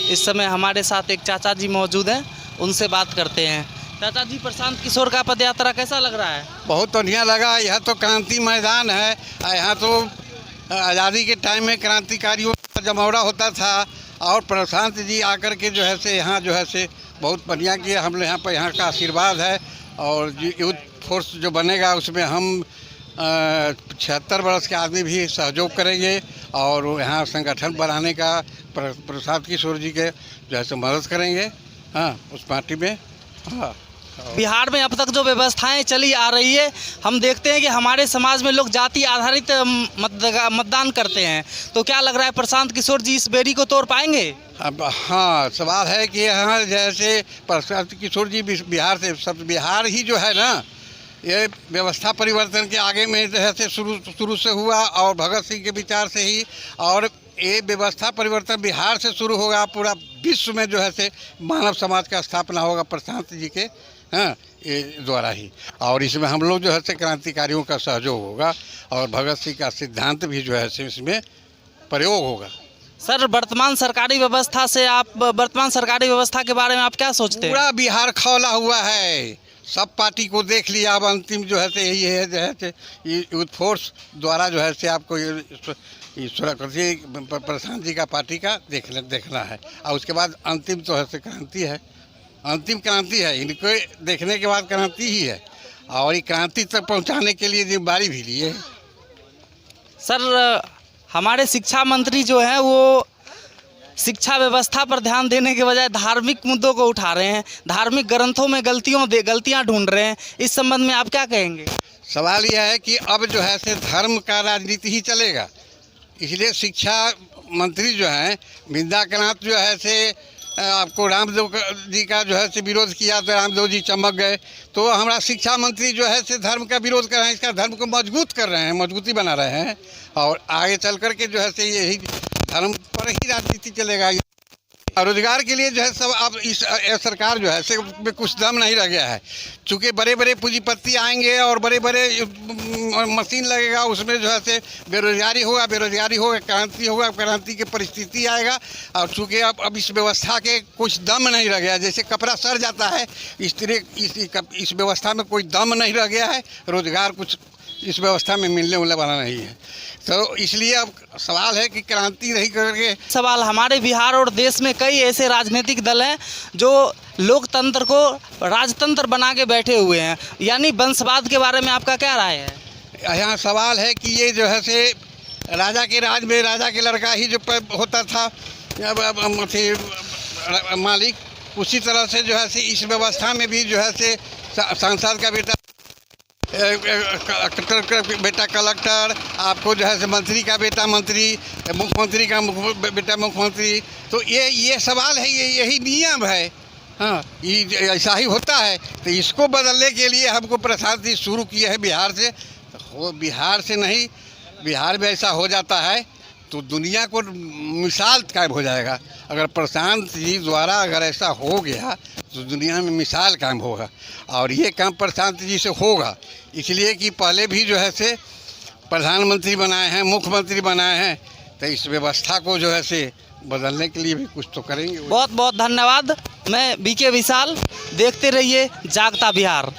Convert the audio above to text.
इस समय हमारे साथ एक चाचा जी मौजूद हैं, उनसे बात करते हैं। चाचा जी, प्रशांत किशोर का पद यात्रा कैसा लग रहा है? बहुत बढ़िया लगा। यह तो क्रांति मैदान है। यहाँ तो आज़ादी के टाइम में क्रांतिकारियों का जमौरा होता था और प्रशांत जी आकर के जो है से यहाँ जो है से बहुत बढ़िया किया। हम यहाँ पर यहाँ का आशीर्वाद है और यूथ फोर्स जो बनेगा उसमें हम 76 वर्ष के आदमी भी सहयोग करेंगे और यहाँ संगठन बनाने का प्रशांत किशोर जी के जो है से मदद करेंगे। हाँ, उस पार्टी में। हाँ, बिहार में अब तक जो व्यवस्थाएं चली आ रही है, हम देखते हैं कि हमारे समाज में लोग जाति आधारित मतदान करते हैं, तो क्या लग रहा है प्रशांत किशोर जी इस बेड़ी को तोड़ पाएंगे? अब हाँ, सवाल है कि यहाँ जैसे प्रशांत किशोर जी बिहार से सब बिहार ही जो है ना, ये व्यवस्था परिवर्तन के आगे में जैसे शुरू से हुआ और भगत सिंह के विचार से ही, और ये व्यवस्था परिवर्तन बिहार से शुरू होगा। पूरा विश्व में जो है से मानव समाज का स्थापना होगा प्रशांत जी के ये द्वारा ही, और इसमें हम लोग जो है से क्रांतिकारियों का सहयोग होगा और भगत सिंह का सिद्धांत भी जो है से इसमें प्रयोग होगा। सर, वर्तमान सरकारी व्यवस्था के बारे में आप क्या सोचते हैं? पूरा बिहार खौला हुआ है, सब पार्टी को देख लिया। अब अंतिम जो है से यही है जो है से यूथ फोर्स द्वारा जो है से आपको प्रशांत जी का पार्टी का देखना है और उसके बाद अंतिम तो है से क्रांति है, अंतिम क्रांति है। इनको देखने के बाद क्रांति ही है और ये क्रांति तक पहुंचाने के लिए जिम्मेदारी भी लिए। सर, हमारे शिक्षा मंत्री जो हैं वो शिक्षा व्यवस्था पर ध्यान देने के बजाय धार्मिक मुद्दों को उठा रहे हैं, धार्मिक ग्रंथों में गलतियां ढूंढ रहे हैं। इस संबंध में आप क्या कहेंगे? सवाल यह है कि अब जो है से धर्म का राजनीति ही चलेगा, इसलिए शिक्षा मंत्री जो हैं बिंदाकनाथ जो है से आपको रामदेव जी का जो है से विरोध किया तो रामदेव जी चमक गए। तो हमारा शिक्षा मंत्री जो है से धर्म का विरोध कर रहे हैं, इसका धर्म को मजबूत कर रहे हैं, मजबूती बना रहे हैं और आगे चल कर के जो है से यही धर्म पर ही राजनीति चलेगा। रोजगार के लिए जो है सब अब इस सरकार जो है से में कुछ दम नहीं रह गया है, चूँकि बड़े बड़े पूंजीपति आएंगे और बड़े बड़े मशीन लगेगा, उसमें जो है से बेरोजगारी होगा, क्रांति होगा, क्रांति की परिस्थिति आएगा। और चूँकि अब इस व्यवस्था के कुछ दम नहीं रह गया, जैसे कपड़ा सड़ जाता है इस तरह इस व्यवस्था में कोई दम नहीं रह गया है, रोजगार कुछ इस व्यवस्था में मिलने वाला नहीं है। तो इसलिए अब सवाल है कि क्रांति नहीं करके सवाल, हमारे बिहार और देश में कई ऐसे राजनीतिक दल हैं जो लोकतंत्र को राजतंत्र बना के बैठे हुए हैं, यानी वंशवाद के बारे में आपका क्या राय है? यहाँ सवाल है कि ये जो है से राजा के राज में राजा के लड़का ही जो होता था मालिक, उसी तरह से जो है से इस व्यवस्था में भी जो है से सांसद का बेटा कलेक्टर, आपको जो है मंत्री का बेटा मंत्री, मुख्यमंत्री का बेटा मुख्यमंत्री। तो ये सवाल है, यही नियम है। हाँ, ये ऐसा ही होता है। तो इसको बदलने के लिए हमको प्रशांत जी शुरू किए हैं बिहार से। तो बिहार से नहीं, बिहार में ऐसा हो जाता है तो दुनिया को मिसाल कायम हो जाएगा। अगर प्रशांत जी द्वारा अगर ऐसा हो गया तो दुनिया में मिसाल कायम होगा और ये काम प्रशांत जी से होगा। इसलिए कि पहले भी जो है से प्रधानमंत्री बनाए हैं, मुख्यमंत्री बनाए हैं, तो इस व्यवस्था को जो है से बदलने के लिए भी कुछ तो करेंगे। बहुत बहुत धन्यवाद। मैं बीके विशाल, देखते रहिए जागता बिहार।